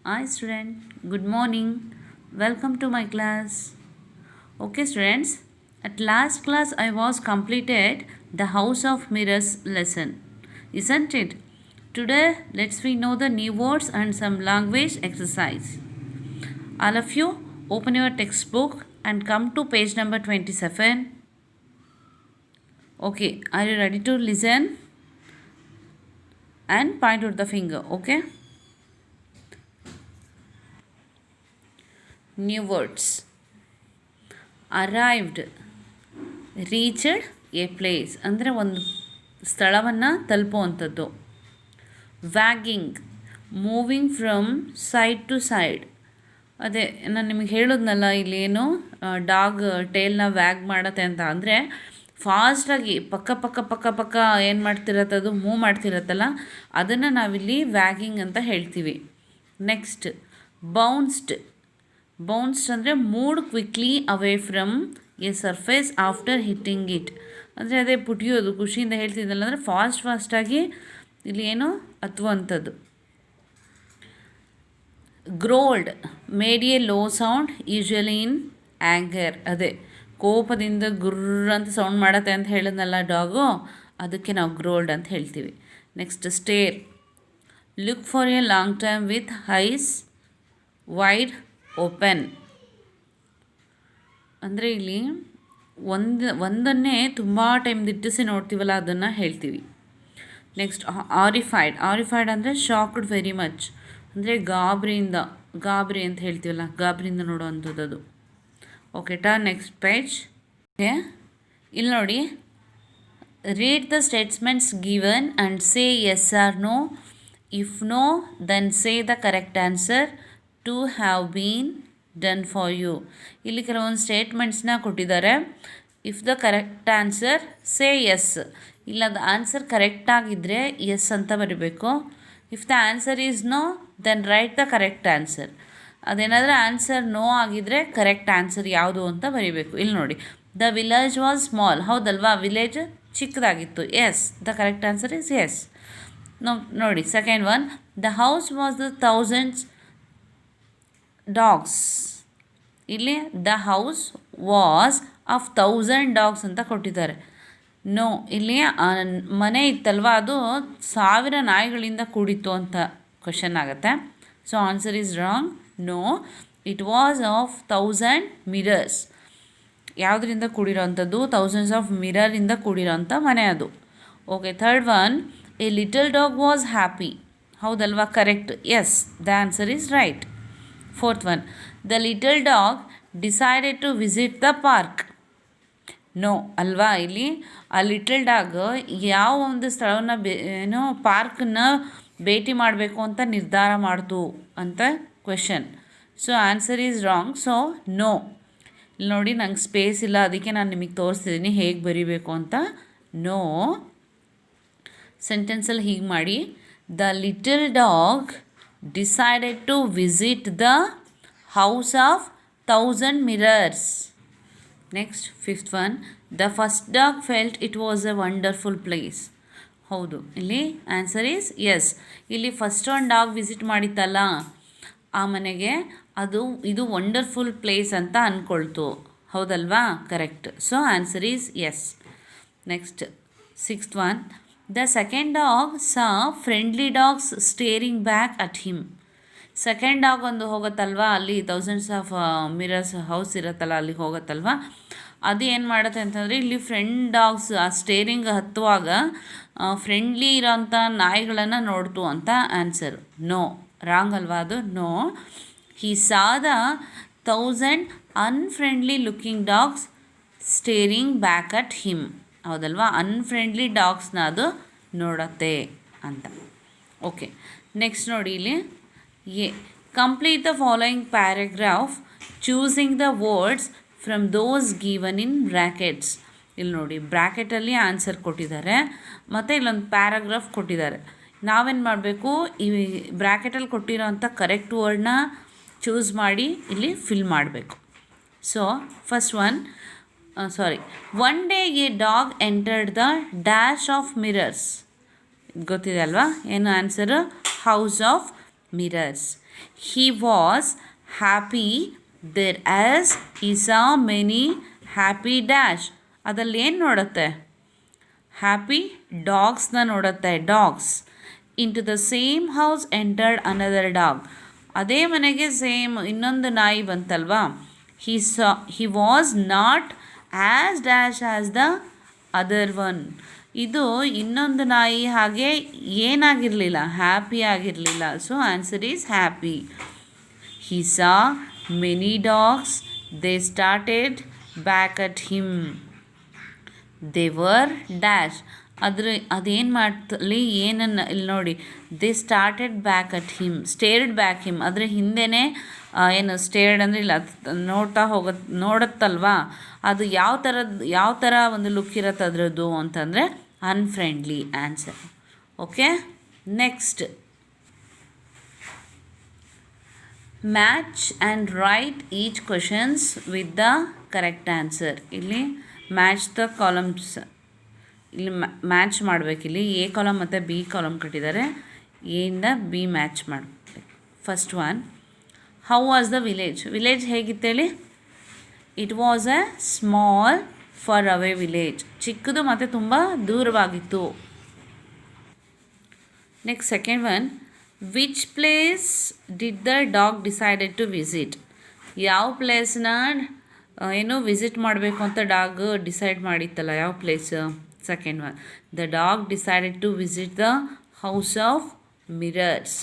Hi student, good morning. Welcome to my class. Okay students, at last class I was completed the House of Mirrors lesson. Isn't it? Today let's we know the new words and some language exercise. All of you open your textbook and come to page number 27. Okay, are you ready to listen? And point out the finger, okay? New words. Arrived, reached a place ಅಂದರೆ ಒಂದು ಸ್ಥಳವನ್ನು ತಲುಪುವಂಥದ್ದು. Wagging, moving from side to side. ಅದೇ ನಾನು ನಿಮಗೆ ಹೇಳಿದ್ನಲ್ಲ ಇಲ್ಲೇನು dog ಟೇಲ್ನ ವ್ಯಾಗ್ ಮಾಡತ್ತೆ ಅಂತ, ಅಂದರೆ ಫಾಸ್ಟಾಗಿ ಪಕ್ಕ ಏನು ಮಾಡ್ತಿರತ್ತದು ಮೂವ್ ಮಾಡ್ತಿರತ್ತಲ್ಲ, ಅದನ್ನು ನಾವಿಲ್ಲಿ ವ್ಯಾಗಿಂಗ್ ಅಂತ ಹೇಳ್ತೀವಿ. Next bounced. ಬೌನ್ಸ್ಡ್ ಅಂದರೆ moved quickly away from a surface after hitting it. ಅಂದರೆ ಅದೇ ಪುಟಿಯೋದು, ಖುಷಿಯಿಂದ ಹೇಳ್ತಿದ್ದಲ್ಲ, ಅಂದರೆ ಫಾಸ್ಟಾಗಿ ಇಲ್ಲಿ ಏನು ಹತ್ತುವಂಥದ್ದು. Growled, made a low sound usually in anger. ಅದೇ ಕೋಪದಿಂದ ಗುರ್ರ ಅಂತ ಸೌಂಡ್ ಮಾಡತ್ತೆ ಅಂತ ಹೇಳಿದ್ನಲ್ಲ ಡಾಗು, ಅದಕ್ಕೆ ನಾವು ಗ್ರೋಲ್ಡ್ ಅಂತ ಹೇಳ್ತೀವಿ. Next stair, look for A long time with ice wide open. ಅಂದರೆ ಇಲ್ಲಿ ಒಂದನ್ನೇ ತುಂಬ ಟೈಮ್ ದಿಟ್ಟಿಸಿ ನೋಡ್ತೀವಲ್ಲ, ಅದನ್ನು ಹೇಳ್ತೀವಿ. ನೆಕ್ಸ್ಟ್ ಆರಿಫೈಡ್ ಅಂದರೆ ಶಾಕ್ಡ್ ವೆರಿ ಮಚ್, ಅಂದರೆ ಗಾಬರಿ ಅಂತ ಹೇಳ್ತೀವಲ್ಲ, ಗಾಬರಿಯಿಂದ ನೋಡೋವಂಥದ್ದು ಅದು. Okay next page. ಇಲ್ಲಿ ನೋಡಿ, read the statements given and say yes or no. If no then say the correct answer to have been done for you. ಇಲ್ಲಿ ಕೆಲವೊಂದು ಸ್ಟೇಟ್ಮೆಂಟ್ಸ್ನ ಕೊಟ್ಟಿದ್ದಾರೆ. If the correct answer say yes. ಇಲ್ಲ ಅದು answer ಕರೆಕ್ಟಾಗಿದ್ದರೆ yes ಅಂತ ಬರೀಬೇಕು. If the answer is no then write the correct answer. ಅದೇನಾದರೂ ಆನ್ಸರ್ ನೋ ಆಗಿದ್ದರೆ ಕರೆಕ್ಟ್ ಆನ್ಸರ್ ಯಾವುದು ಅಂತ ಬರೀಬೇಕು. ಇಲ್ಲಿ ನೋಡಿ, ದ ವಿಲೇಜ್ ವಾಸ್ ಸ್ಮಾಲ್. ಹೌದಲ್ವಾ, ವಿಲೇಜ್ ಚಿಕ್ಕದಾಗಿತ್ತು. Yes, the correct answer is yes. ನೋಡಿ second one, the house was the thousands dogs. ಇಲ್ಲಿ the house was of 1000 dogs ಅಂತ ಕೊಟ್ಟಿದ್ದಾರೆ. ನೋ, ಇಲ್ಲಿ ಮನೆ ಇತ್ತಲ್ವ, ಅದು 1000 ನಾಯಿಗಳಿಂದ ಕೂಡಿತ್ತು ಅಂತ ಕ್ವಶನ್ ಆಗುತ್ತೆ. So answer is wrong. No, it was of 1000 mirrors. ಯಾವುದರಿಂದ ಕೂಡಿರೋವಂಥದ್ದು? ಥೌಸಂಡ್ಸ್ ಆಫ್ ಮಿರರಿಂದ ಕೂಡಿರೋಂಥ ಮನೆ ಅದು. Okay third one, a little dog was happy. ಹೌದಲ್ವಾ, correct. Yes, the answer is right. Fourth one, the little dog decided to visit the park. No ಅಲ್ವಾ, ಇಲ್ಲಿ ಆ ಲಿಟಲ್ ಡಾಗ್ ಯಾವ ಒಂದು ಸ್ಥಳವನ್ನು ಏನೋ ಪಾರ್ಕನ್ನು ಭೇಟಿ ಮಾಡಬೇಕು ಅಂತ ನಿರ್ಧಾರ ಮಾಡ್ತು ಅಂತ question. So answer is wrong. So no. ಇಲ್ಲಿ ನೋಡಿ, ನಂಗೆ ಸ್ಪೇಸ್ ಇಲ್ಲ, ಅದಕ್ಕೆ ನಾನು ನಿಮಗೆ ತೋರಿಸ್ತಿದ್ದೀನಿ ಹೇಗೆ ಬರೀಬೇಕು ಅಂತ. ನೋ ಸೆಂಟೆನ್ಸಲ್ಲಿ ಹೀಗೆ ಮಾಡಿ, the little dog decided to visit the house of 1000 mirrors. Next, fifth one, the first dog felt it was a wonderful place. ಹೌದು, ಇಲ್ಲಿ ಆನ್ಸರ್ ಈಸ್ ಎಸ್. ಇಲ್ಲಿ ಫಸ್ಟ್ ಒಂದು ಡಾಗ್ ವಿಸಿಟ್ ಮಾಡಿತ್ತಲ್ಲ ಆ ಮನೆಗೆ, ಇದು ವಂಡರ್ಫುಲ್ ಪ್ಲೇಸ್ ಅಂತ ಅಂದ್ಕೊಳ್ತು. ಹೌದಲ್ವಾ, correct. So answer is yes. Next sixth one, the second dog saw friendly dogs staring back at him. Second dog ಒಂದು ಹೋಗುತ್ತಲ್ವ, ಅಲ್ಲಿ ಥೌಸಂಡ್ಸ್ ಆಫ್ ಮಿರರ್ಸ್ ಹೌಸ್ ಇರುತ್ತಲ್ಲ, ಅಲ್ಲಿಗೆ ಹೋಗುತ್ತಲ್ವ, ಅದು ಏನು ಮಾಡುತ್ತೆ ಅಂತಂದರೆ, ಇಲ್ಲಿ ಫ್ರೆಂಡ್ ಡಾಗ್ಸ್ ಆ ಸ್ಟೇರಿಂಗ್ ಹತ್ತುವಾಗ ಫ್ರೆಂಡ್ಲಿ ಇರೋಂಥ ನಾಯಿಗಳನ್ನು ನೋಡ್ತು ಅಂತ ಆನ್ಸರ್. ನೋ, ರಾಂಗ್ ಅಲ್ವಾ ಅದು. No, he saw the 1000 unfriendly looking dogs staring back at him. ಹೌದಲ್ವಾ, ಅನ್ಫ್ರೆಂಡ್ಲಿ ಡಾಗ್ಸ್ನ ಅದು ನೋಡತ್ತೆ ಅಂತ. ಓಕೆ ನೆಕ್ಸ್ಟ್ ನೋಡಿ, ಇಲ್ಲಿ complete the following paragraph choosing the words from those given in brackets. ಇಲ್ಲಿ ನೋಡಿ, ಬ್ರ್ಯಾಕೆಟಲ್ಲಿ ಆನ್ಸರ್ ಕೊಟ್ಟಿದ್ದಾರೆ ಮತ್ತು ಇಲ್ಲೊಂದು ಪ್ಯಾರಾಗ್ರಾಫ್ ಕೊಟ್ಟಿದ್ದಾರೆ. ನಾವೇನು ಮಾಡಬೇಕು, ಈ ಬ್ರ್ಯಾಕೆಟಲ್ಲಿ ಕೊಟ್ಟಿರೋಂಥ ಕರೆಕ್ಟ್ ವರ್ಡ್ನ ಚೂಸ್ ಮಾಡಿ ಇಲ್ಲಿ ಫಿಲ್ ಮಾಡಬೇಕು. So first one day A dog entered the dash of mirrors. ಗೊತ್ತಿದೆ ಅಲ್ವಾ ಏನು answer? House of mirrors. He was happy there as he saw many happy dash. ಅದ್ರಲ್ಲಿ ಏನು ನೋಡುತ್ತೆ? ಹ್ಯಾಪಿ ಡಾಗ್ಸ್ನ ನೋಡುತ್ತೆ. Dogs. Into the same house entered another dog. ಅದೇ ಮನೆಗೆ ಸೇಮ್ ಇನ್ನೊಂದು ನಾಯಿ ಬಂತಲ್ವಾ? He was not as dash as the other one. ಇದು ಇನ್ನೊಂದು ನಾಯಿ ಹಾಗೆ ಏನಾಗಿರಲಿಲ್ಲ, ಹ್ಯಾಪಿ ಆಗಿರಲಿಲ್ಲ. So answer is happy. He saw many dogs, they started back at him. They were dash. ಅದೇನು ಮಾಡ್ತಲ್ಲಿ ಏನನ್ನು ಇಲ್ಲಿ ನೋಡಿ, they started back at him, stared back him. ಅದರ ಹಿಂದೆಯೇ ಏನು ಸ್ಟೇರ್ಡ್ ಅಂದರೆ ಇಲ್ಲ ನೋಡ್ತಾ ನೋಡುತ್ತಲ್ವಾ, ಅದು ಯಾವ ಥರ ಒಂದು ಲುಕ್ ಇರುತ್ತೆ ಅದರದ್ದು ಅಂತಂದರೆ unfriendly answer. Okay, next match and write each questions with the correct answer. ಇಲ್ಲಿ ಮ್ಯಾಚ್ ದ ಕಾಲಮ್ಸ್, ಇಲ್ಲಿ ಮ್ಯಾಚ್ ಮಾಡಬೇಕಿಲ್ಲಿ ಎ ಕಾಲಮ್ ಮತ್ತು ಬಿ ಕಾಲಮ್ ಕಟ್ಟಿದ್ದಾರೆ. ಎಯಿಂದ ಬಿ ಮ್ಯಾಚ್ ಮಾಡಬೇಕು. First one, how was the village? Village ಹೇಗಿತ್ತೇಳಿ? It was a small far away village. ಚಿಕ್ಕದು ಮತ್ತು ತುಂಬ ದೂರವಾಗಿತ್ತು. Next second one, which place did the dog decided to visit? ಯಾವ ಪ್ಲೇಸ್ನ ಏನು ವಿಸಿಟ್ ಮಾಡಬೇಕು ಅಂತ ಡಾಗ್ ಡಿಸೈಡ್ ಮಾಡಿತ್ತಲ್ಲ, ಯಾವ place? Second one, the dog decided to visit the house of mirrors.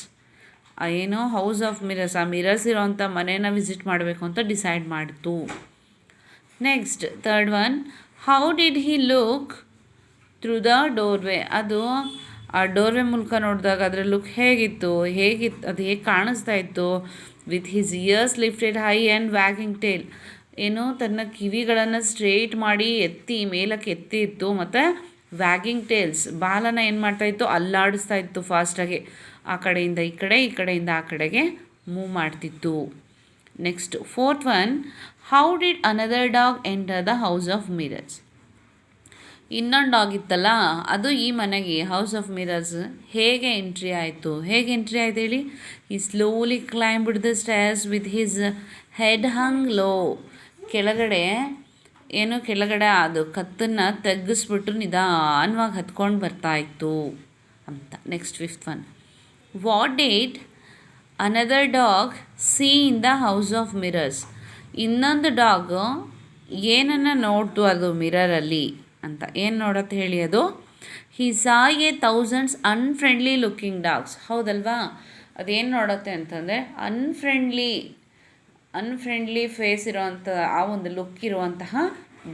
ಏನು ಹೌಸ್ ಆಫ್ ಮಿರರ್ಸ್, ಆ ಮಿರರ್ಸ್ ಇರೋವಂಥ ಮನೇನ ವಿಸಿಟ್ ಮಾಡಬೇಕು ಅಂತ ಡಿಸೈಡ್ ಮಾಡಿತು. Next third one, how did he look through the doorway? ಅದು ಆ ಡೋರ್ವೇ ಮೂಲಕ ನೋಡಿದಾಗ ಅದರ ಲುಕ್ ಹೇಗಿತ್ತು, ಅದು ಹೇಗೆ ಕಾಣಿಸ್ತಾ ಇತ್ತು? With his ears lifted high and wagging tail. ಏನು ತನ್ನ ಕಿವಿಗಳನ್ನು ಸ್ಟ್ರೇಟ್ ಮಾಡಿ ಮೇಲಕ್ಕೆ ಎತ್ತಿ ಇತ್ತು, ಮತ್ತು ವ್ಯಾಗಿಂಗ್ ಟೇಲ್ಸ್ ಬಾಲನ ಏನು ಮಾಡ್ತಾಯಿತ್ತು? ಅಲ್ಲಾಡಿಸ್ತಾ ಇತ್ತು ಫಾಸ್ಟಾಗಿ. ಆ ಕಡೆಯಿಂದ ಈ ಕಡೆ, ಈ ಕಡೆಯಿಂದ ಆ ಕಡೆಗೆ ಮೂವ್ ಮಾಡ್ತಿತ್ತು. Next fourth one, how did another dog enter the house of mirrors? ಇನ್ನೊಂದು ಡಾಗ್ ಇತ್ತಲ್ಲ, ಅದು ಈ ಮನೆಗೆ ಹೌಸ್ ಆಫ್ ಮಿರರ್ಸ್ ಹೇಗೆ ಎಂಟ್ರಿ ಆಯಿತು ಹೇಳಿ? ಈ slowly climbed the stairs with his head hang low. ಕೆಳಗಡೆ ಅದು ಕತ್ತನ್ನು ತಗ್ಗಿಸ್ಬಿಟ್ಟು ನಿಧಾನವಾಗಿ ಹತ್ಕೊಂಡು ಬರ್ತಾಯಿತ್ತು ಅಂತ. Next fifth one, what did another dog C in the house of mirrors? ಇನ್ನೊಂದು ಡಾಗು ಏನನ್ನು ನೋಡ್ತು ಅದು ಮಿರರಲ್ಲಿ ಅಂತ? ಏನು ನೋಡತ್ತೆ ಹೇಳಿ ಅದು? He saw a thousands unfriendly looking dogs. ಹೌದಲ್ವಾ? ಅದೇನು ನೋಡುತ್ತೆ ಅಂತಂದರೆ ಅನ್ಫ್ರೆಂಡ್ಲಿ ಫೇಸ್ ಇರೋವಂಥ ಆ ಒಂದು ಲುಕ್ ಇರುವಂತಹ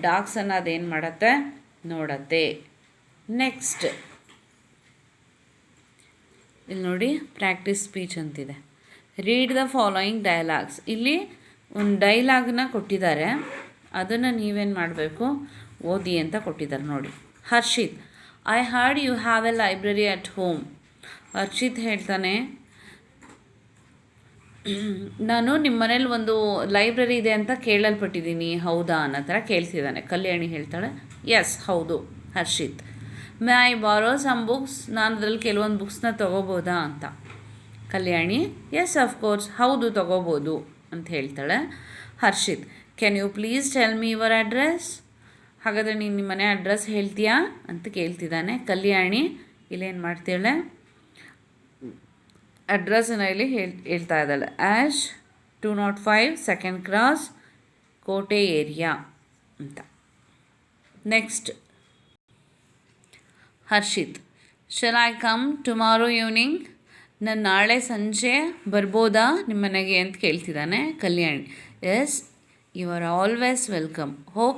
ಡಾಗ್ಸನ್ನು ಅದೇನು ಮಾಡುತ್ತೆ? ನೋಡತ್ತೆ. ನೆಕ್ಸ್ಟ್ ಇಲ್ಲಿ ನೋಡಿ, ಪ್ರಾಕ್ಟೀಸ್ ಸ್ಪೀಚ್ ಅಂತಿದೆ. Read the following dialogues. ಇಲ್ಲಿ ಒಂದು ಡೈಲಾಗ್ನ ಕೊಟ್ಟಿದ್ದಾರೆ, ಅದನ್ನು ನೀವೇನು ಮಾಡಬೇಕು? ಓದಿ ಅಂತ ಕೊಟ್ಟಿದ್ದಾರೆ ನೋಡಿ. Harshit, I heard you have a library at home. Harshit ಹೇಳ್ತಾನೆ, ನಾನು ನಿಮ್ಮ ಮನೇಲಿ ಒಂದು ಲೈಬ್ರರಿ ಇದೆ ಅಂತ ಕೇಳಲ್ಪಟ್ಟಿದ್ದೀನಿ, ಹೌದಾ ಅನ್ನೋ ಥರ ಕೇಳ್ತಿದ್ದಾನೆ. ಕಲ್ಯಾಣಿ ಹೇಳ್ತಾಳೆ, ಎಸ್ ಹೌದು. ಹರ್ಷಿತ್, ಮೇ ಐ ಬಾರೋ ಸಮ್ ಬುಕ್ಸ್? ನಾನು ಅದರಲ್ಲಿ ಕೆಲವೊಂದು ಬುಕ್ಸ್ನ ತೊಗೋಬೋದಾ ಅಂತ. ಕಲ್ಯಾಣಿ, ಎಸ್ ಅಫ್ಕೋರ್ಸ್, ಹೌದು ತೊಗೋಬೋದು ಅಂತ ಹೇಳ್ತಾಳೆ. Harshit, can you please tell me your address? ಹಾಗಾದರೆ ನೀನು ನಿಮ್ಮ ಮನೆ ಅಡ್ರೆಸ್ ಹೇಳ್ತೀಯಾ ಅಂತ ಕೇಳ್ತಿದ್ದಾನೆ. ಕಲ್ಯಾಣಿ ಇಲ್ಲೇನು ಮಾಡ್ತಾಳೆ? ಅಡ್ರೆಸ್ಸನ್ನು ಇಲ್ಲಿ ಹೇಳ್ತಾ ಇದ್ದಾಳೆ. Hash 205 second cross, Kote area ಅಂತ. Next Harshit, shall I come tomorrow evening? ನಾನು ನಾಳೆ ಸಂಜೆ ಬರ್ಬೋದಾ ನಿಮ್ಮ ಮನೆಗೆ ಅಂತ ಕೇಳ್ತಿದ್ದಾನೆ. Kalyani, yes you are always welcome.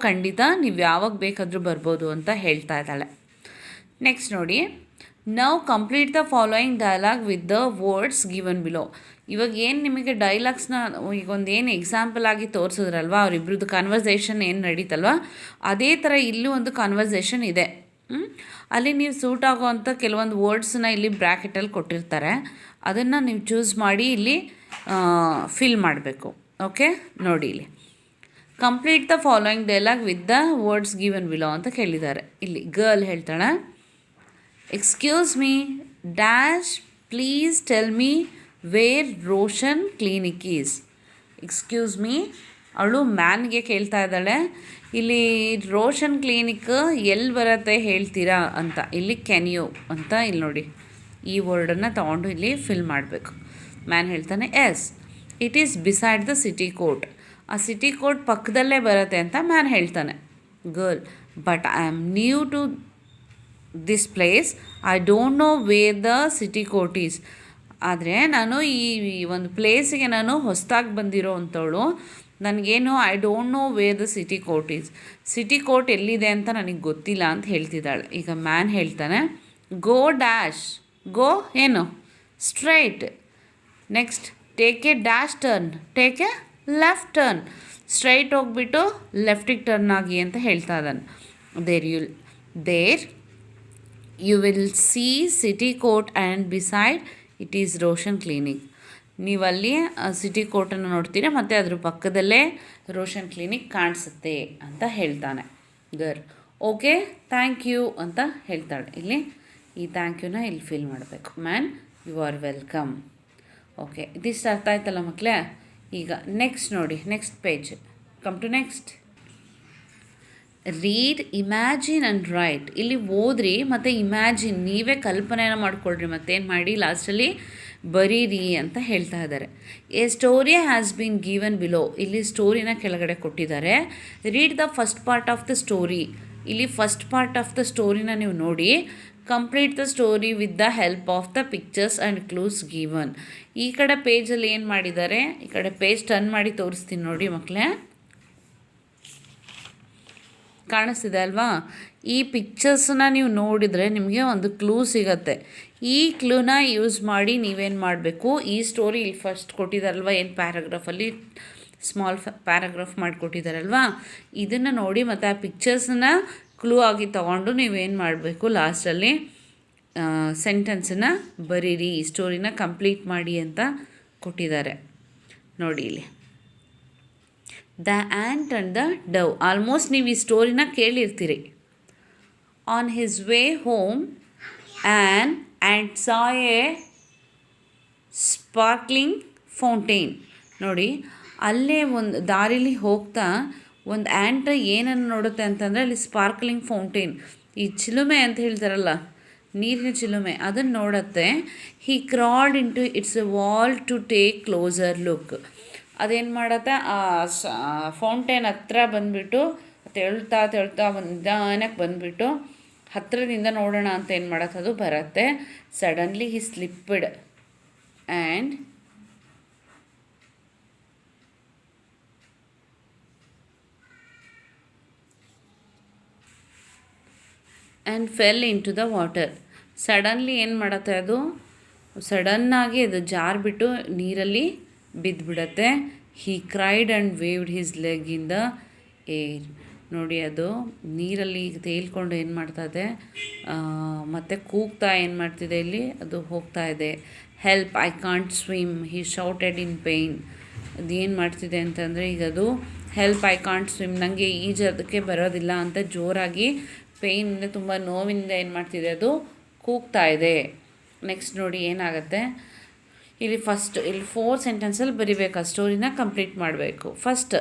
ಖಂಡಿತ, ನೀವು ಯಾವಾಗ ಬೇಕಾದರೂ ಬರ್ಬೋದು ಅಂತ ಹೇಳ್ತಾ ಇದ್ದಾಳೆ. ನೆಕ್ಸ್ಟ್ ನೋಡಿ, now complete the following dialog with the words given below. ಇವಾಗ ಏನು ನಿಮಗೆ ಡೈಲಾಗ್ಸ್ನ ಈಗ ಒಂದು ಏನು ಎಕ್ಸಾಂಪಲ್ ಆಗಿ ತೋರಿಸಿದ್ರಲ್ವ, ಅವರಿಬ್ರದ್ದು ಕಾನ್ವರ್ಸೇಷನ್ ಏನು ನಡೀತಲ್ವ, ಅದೇ ಥರ ಇಲ್ಲೂ ಒಂದು ಕಾನ್ವರ್ಸೇಷನ್ ಇದೆ. ಅಲ್ಲಿ ನೀವು ಸೂಟ್ ಆಗೋವಂಥ ಕೆಲವೊಂದು ವರ್ಡ್ಸನ್ನ ಇಲ್ಲಿ ಬ್ರ್ಯಾಕೆಟಲ್ಲಿ ಕೊಟ್ಟಿರ್ತಾರೆ, ಅದನ್ನು ನೀವು ಚೂಸ್ ಮಾಡಿ ಇಲ್ಲಿ ಫಿಲ್ ಮಾಡಬೇಕು. ಓಕೆ, ನೋಡಿ ಇಲ್ಲಿ complete the following dialog with the words given below ಅಂತ ಕೇಳಿದ್ದಾರೆ. ಇಲ್ಲಿ ಗರ್ಲ್ ಹೇಳ್ತಾಳೆ, excuse me dash please tell me where Roshan clinic is. Excuse me, ಅವಳು ಮ್ಯಾನ್ಗೆ ಕೇಳ್ತಾ ಇದ್ದಾಳೆ, ಇಲ್ಲಿ ರೋಷನ್ ಕ್ಲಿನಿಕ್ ಎಲ್ಲಿ ಬರುತ್ತೆ ಹೇಳ್ತೀರಾ ಅಂತ. ಇಲ್ಲಿ ಕ್ಯಾನ್ ಯು ಅಂತ ಇಲ್ಲಿ ನೋಡಿ, ಈ ವರ್ಡನ್ನು ತೊಗೊಂಡು ಇಲ್ಲಿ ಫಿಲ್ ಮಾಡಬೇಕು. ಮ್ಯಾನ್ ಹೇಳ್ತಾನೆ yes it is beside the city court. ಆ ಸಿಟಿ ಕೋರ್ಟ್ ಪಕ್ಕದಲ್ಲೇ ಬರುತ್ತೆ ಅಂತ ಮ್ಯಾನ್ ಹೇಳ್ತಾನೆ. Girl, but I am new to this place, I don't know where the city court is. ಆದರೆ ನಾನು ಈ ಒಂದು ಪ್ಲೇಸಿಗೆ ನಾನು ಹೊಸದಾಗಿ ಬಂದಿರೋ ಅಂಥವಳು, ನನಗೇನು I don't know where the city court is, city court ಎಲ್ಲಿದೆ ಅಂತ ನನಗೆ ಗೊತ್ತಿಲ್ಲ ಅಂತ ಹೇಳ್ತಿದ್ದಾಳೆ. ಈಗ ಮ್ಯಾನ್ ಹೇಳ್ತಾನೆ ಗೋ ಡ್ಯಾಶ್, ಗೋ ಏನು straight, next take a dash turn, take a left turn, straight ಹೋಗ್ಬಿಟ್ಟು ಲೆಫ್ಟಿಗೆ ಟರ್ನ್ ಆಗಿ ಅಂತ ಹೇಳ್ತಾ ಇದ್ದಾನೆ. There you will see city court and beside it is Roshan clinic. ನೀವಲ್ಲಿ ಸಿಟಿ ಕೋರ್ಟನ್ನು ನೋಡ್ತೀರಾ ಮತ್ತು ಅದ್ರ ಪಕ್ಕದಲ್ಲೇ ರೋಷನ್ ಕ್ಲಿನಿಕ್ ಕಾಣಿಸುತ್ತೆ ಅಂತ ಹೇಳ್ತಾನೆ. ಗರ್ ಓಕೆ ಥ್ಯಾಂಕ್ ಯು ಅಂತ ಹೇಳ್ತಾಳೆ. ಇಲ್ಲಿ ಈ ಥ್ಯಾಂಕ್ ಯುನ ಇಲ್ಲಿ ಫಿಲ್ ಮಾಡಬೇಕು. Man you are welcome. Okay, ಇದಿಷ್ಟು ಅರ್ಥ ಆಯ್ತಲ್ಲ ಮಕ್ಕಳೇ. ಈಗ ನೆಕ್ಸ್ಟ್ ನೋಡಿ, next page, come to next. Read, imagine and write. ಇಲ್ಲಿ ಓದ್ರಿ ಮತ್ತು ಇಮ್ಯಾಜಿನ್, ನೀವೇ ಕಲ್ಪನೆಯನ್ನು ಮಾಡ್ಕೊಳ್ರಿ ಮತ್ತೇನು ಮಾಡಿ ಲಾಸ್ಟಲ್ಲಿ ಬರೀರಿ ಅಂತ ಹೇಳ್ತಾ ಇದ್ದಾರೆ. A story has been given below. ಇಲ್ಲಿ ಸ್ಟೋರಿನ ಕೆಳಗಡೆ ಕೊಟ್ಟಿದ್ದಾರೆ. Read the first part of the story. ಇಲ್ಲಿ ಫಸ್ಟ್ ಪಾರ್ಟ್ ಆಫ್ ದ ಸ್ಟೋರಿನ ನೀವು ನೋಡಿ. Complete the story with the help of the pictures and clues given. ಈ ಕಡೆ ಪೇಜಲ್ಲಿ ಏನು ಮಾಡಿದ್ದಾರೆ, ಈ ಕಡೆ ಪೇಜ್ ಟರ್ನ್ ಮಾಡಿ ತೋರಿಸ್ತೀನಿ ನೋಡಿ ಮಕ್ಕಳೇ. ಕಾಣಿಸ್ತಿದೆ ಅಲ್ವಾ? ಈ ಪಿಕ್ಚರ್ಸನ್ನ ನೀವು ನೋಡಿದರೆ ನಿಮಗೆ ಒಂದು ಕ್ಲೂ ಸಿಗುತ್ತೆ. ಈ ಕ್ಲೂನ ಯೂಸ್ ಮಾಡಿ ನೀವೇನು ಮಾಡಬೇಕು, ಈ ಸ್ಟೋರಿ ಇಲ್ಲಿ ಫಸ್ಟ್ ಕೊಟ್ಟಿದ್ದಾರಲ್ವ, ಏನು ಪ್ಯಾರಾಗ್ರಾಫಲ್ಲಿ ಸ್ಮಾಲ್ ಪ್ಯಾರಾಗ್ರಾಫ್ ಮಾಡಿಕೊಟ್ಟಿದ್ದಾರಲ್ವ, ಇದನ್ನು ನೋಡಿ ಮತ್ತು ಆ ಪಿಕ್ಚರ್ಸನ್ನ ಕ್ಲೂ ಆಗಿ ತೊಗೊಂಡು ನೀವೇನು ಮಾಡಬೇಕು, ಲಾಸ್ಟಲ್ಲಿ ಸೆಂಟೆನ್ಸನ್ನು ಬರೀರಿ, ಈ ಸ್ಟೋರಿನ ಕಂಪ್ಲೀಟ್ ಮಾಡಿ ಅಂತ ಕೊಟ್ಟಿದ್ದಾರೆ ನೋಡಿ ಇಲ್ಲಿ. The ant and the dove. Almost ನೀವು ಈ ಸ್ಟೋರಿನ ಕೇಳಿರ್ತೀರಿ. On his way home and saw a sparkling fountain. ನೋಡಿ, ಅಲ್ಲೇ ಒಂದು ದಾರಿಲಿ ಹೋಗ್ತಾ ಒಂದು ಆ್ಯಂಟ್ ಏನನ್ನು ನೋಡುತ್ತೆ ಅಂತಂದರೆ ಅಲ್ಲಿ ಸ್ಪಾರ್ಕ್ಲಿಂಗ್ ಫೌಂಟೇನ್, ಈ ಚಿಲುಮೆ ಅಂತ ಹೇಳ್ತಾರಲ್ಲ, ನೀರಿನ ಚಿಲುಮೆ, ಅದನ್ನು ನೋಡುತ್ತೆ. He crawled into its wall to take closer look. ಅದೇನು ಮಾಡುತ್ತೆ, ಆ ಫೌಂಟೇನ್ ಹತ್ರ ಬಂದುಬಿಟ್ಟು ತೆಳ್ತಾ ನಿಧಾನಕ್ಕೆ ಬಂದುಬಿಟ್ಟು ಹತ್ತಿರದಿಂದ ನೋಡೋಣ ಅಂತ ಏನು ಮಾಡುತ್ತೆ, ಅದು ಬರುತ್ತೆ. Suddenly he slipped and fell into the water. Suddenly ಏನು ಮಾಡುತ್ತೆ, ಅದು ಸಡನ್ನಾಗಿ ಅದು ಜಾರಿಬಿಟ್ಟು ನೀರಲ್ಲಿ ಬಿದ್ದುಬಿಡತ್ತೆ. He cried and waved his leg in the air. ನೋಡಿ, ಅದು ನೀರಲ್ಲಿ ತೇಲ್ಕೊಂಡು ಏನು ಮಾಡ್ತಾಯಿದೆ, ಮತ್ತು ಕೂಗ್ತಾ ಏನು ಮಾಡ್ತಿದೆ, ಇಲ್ಲಿ ಅದು ಹೋಗ್ತಾ ಇದೆ. Help, I can't swim, he shouted in pain. ಅದೇನು ಮಾಡ್ತಿದೆ ಅಂತಂದರೆ, ಈಗ ಅದು ಹೆಲ್ಪ್, ಐ ಕಾಂಟ್ ಸ್ವಿಮ್, ನನಗೆ ಈಜೋದಕ್ಕೆ ಬರೋದಿಲ್ಲ ಅಂತ ಜೋರಾಗಿ ಪೇಯ್ನಿಂದ, ತುಂಬ ನೋವಿಂದ ಏನು ಮಾಡ್ತಿದೆ, ಅದು ಕೂಗ್ತಾ ಇದೆ. ನೆಕ್ಸ್ಟ್ ನೋಡಿ ಏನಾಗುತ್ತೆ, ಇಲ್ಲಿ ಇಲ್ಲಿ 4 ಸೆಂಟೆನ್ಸಲ್ಲಿ ಬರಿಬೇಕು, ಆ ಸ್ಟೋರಿನ ಕಂಪ್ಲೀಟ್ ಮಾಡಬೇಕು. First,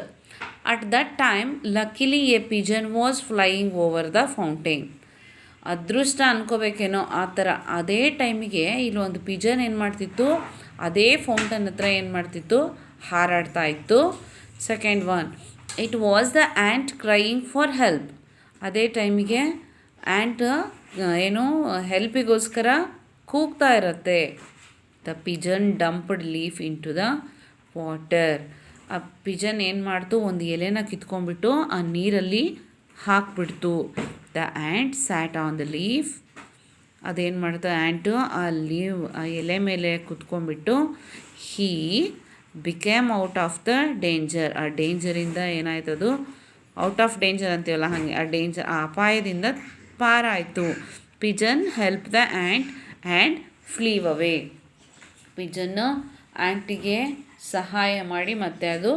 at that time luckily a pigeon was flying over the fountain. ಅದೃಷ್ಟ ಅನ್ಕೋಬೇಕೇನೋ ಆ ಥರ. ಅದೇ ಟೈಮಿಗೆ ಇಲ್ಲಿ ಒಂದು ಪಿಜನ್ ಏನು ಮಾಡ್ತಿತ್ತು, ಅದೇ ಫೌಂಟೇನ್ ಹತ್ರ ಏನು ಮಾಡ್ತಿತ್ತು, ಹಾರಾಡ್ತಾ ಇತ್ತು. Second one, it was the ant crying for help. ಅದೇ ಟೈಮಿಗೆ ಆ್ಯಂಟ್ ಏನು ಹೆಲ್ಪಿಗೋಸ್ಕರ ಕೂಗ್ತಾ ಇರುತ್ತೆ. The pigeon dumped leaf into the water. ಆ ಪಿಜನ್ ಏನು ಮಾಡ್ತು, ಒಂದು ಎಲೆನ ಕಿತ್ಕೊಂಡ್ಬಿಟ್ಟು ಆ ನೀರಲ್ಲಿ ಹಾಕ್ಬಿಡ್ತು. The ant sat on the leaf. ಅದೇನು ಮಾಡ್ತು, ಆ್ಯಂಟು ಆ ಎಲೆ ಮೇಲೆ ಕುತ್ಕೊಂಡ್ಬಿಟ್ಟು he became out of the danger. ಆ ಡೇಂಜರಿಂದ ಏನಾಯ್ತದು, ಔಟ್ ಆಫ್ ಡೇಂಜರ್ ಅಂತೀವಲ್ಲ ಹಾಗೆ, ಆ ಅಪಾಯದಿಂದ ಪಾರಾಯಿತು. Pigeon help the ant and ಫ್ಲೀವ್ ಅವೇ. ಪಿಜನ್ನು ಆ್ಯಂಟಿಗೆ ಸಹಾಯ ಮಾಡಿ ಮತ್ತೆ ಅದು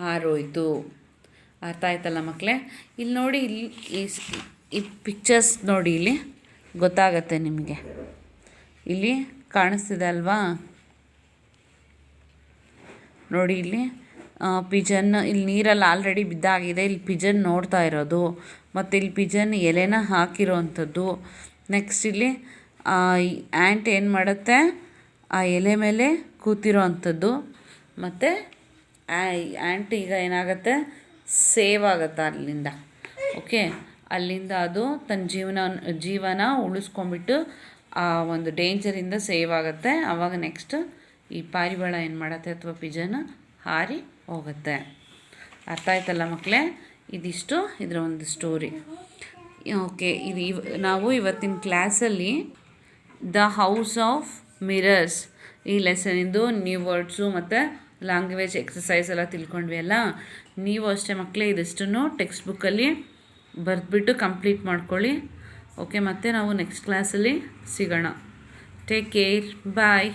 ಹಾರೋಯ್ತು. ಅರ್ಥ ಆಯ್ತಲ್ಲ ಮಕ್ಕಳೇ? ಇಲ್ಲಿ ನೋಡಿ, ಇಲ್ಲಿ ಈ ಪಿಕ್ಚರ್ಸ್ ನೋಡಿ, ಇಲ್ಲಿ ಗೊತ್ತಾಗತ್ತೆ ನಿಮಗೆ. ಇಲ್ಲಿ ಕಾಣಿಸ್ತಿದೆ ಅಲ್ವಾ? ನೋಡಿ ಇಲ್ಲಿ ಪಿಜನ್ ಇಲ್ಲಿ ನೀರಲ್ಲಿ ಆಲ್ರೆಡಿ ಬಿದ್ದಾಗಿದೆ, ಇಲ್ಲಿ ಪಿಜನ್ ನೋಡ್ತಾ ಇರೋದು, ಮತ್ತು ಇಲ್ಲಿ ಪಿಜನ್ ಎಲೆನ ಹಾಕಿರೋವಂಥದ್ದು. ನೆಕ್ಸ್ಟ್ ಇಲ್ಲಿ ಆ್ಯಂಟ್ ಏನು ಮಾಡುತ್ತೆ, ಆ ಎಲೆ ಮೇಲೆ ಕೂತಿರೋ ಅಂಥದ್ದು. ಮತ್ತು ಆ್ಯಂಟ್ ಈಗ ಏನಾಗುತ್ತೆ, ಸೇವ್ ಆಗುತ್ತೆ ಅಲ್ಲಿಂದ. ಓಕೆ, ಅಲ್ಲಿಂದ ಅದು ತನ್ನ ಜೀವನ ಉಳಿಸ್ಕೊಂಬಿಟ್ಟು ಆ ಒಂದು ಡೇಂಜರಿಂದ ಸೇವ್ ಆಗುತ್ತೆ. ಆವಾಗ ನೆಕ್ಸ್ಟ್ ಈ ಪಾರಿವಾಳ ಏನು ಮಾಡುತ್ತೆ ಅಥವಾ ಪಿಜನ್ ಹಾರಿ ಹೋಗುತ್ತೆ. ಅರ್ಥ ಆಯ್ತಲ್ಲ ಮಕ್ಕಳೇ? ಇದಿಷ್ಟು ಇದರ ಒಂದು ಸ್ಟೋರಿ. ಓಕೆ, ನಾವು ಇವತ್ತಿನ ಕ್ಲಾಸಲ್ಲಿ ದ ಹೌಸ್ ಆಫ್ ಮಿರರ್ಸ್ ಈ ಲೆಸನಿಂದು ನ್ಯೂ ವರ್ಡ್ಸು ಮತ್ತು ಲ್ಯಾಂಗ್ವೇಜ್ ಎಕ್ಸಸೈಸ್ ಎಲ್ಲ ತಿಳ್ಕೊಂಡ್ವಿ ಅಲ್ಲ. ನೀವು ಅಷ್ಟೇ ಮಕ್ಕಳೇ ಇದಿಷ್ಟನ್ನು ಟೆಕ್ಸ್ಟ್ ಬುಕ್ಕಲ್ಲಿ ಬರೆದ್ಬಿಟ್ಟು ಕಂಪ್ಲೀಟ್ ಮಾಡ್ಕೊಳ್ಳಿ. ಓಕೆ, ಮತ್ತೆ ನಾವು ನೆಕ್ಸ್ಟ್ ಕ್ಲಾಸಲ್ಲಿ ಸಿಗೋಣ. ಟೇಕ್ ಕೇರ್, ಬಾಯ್.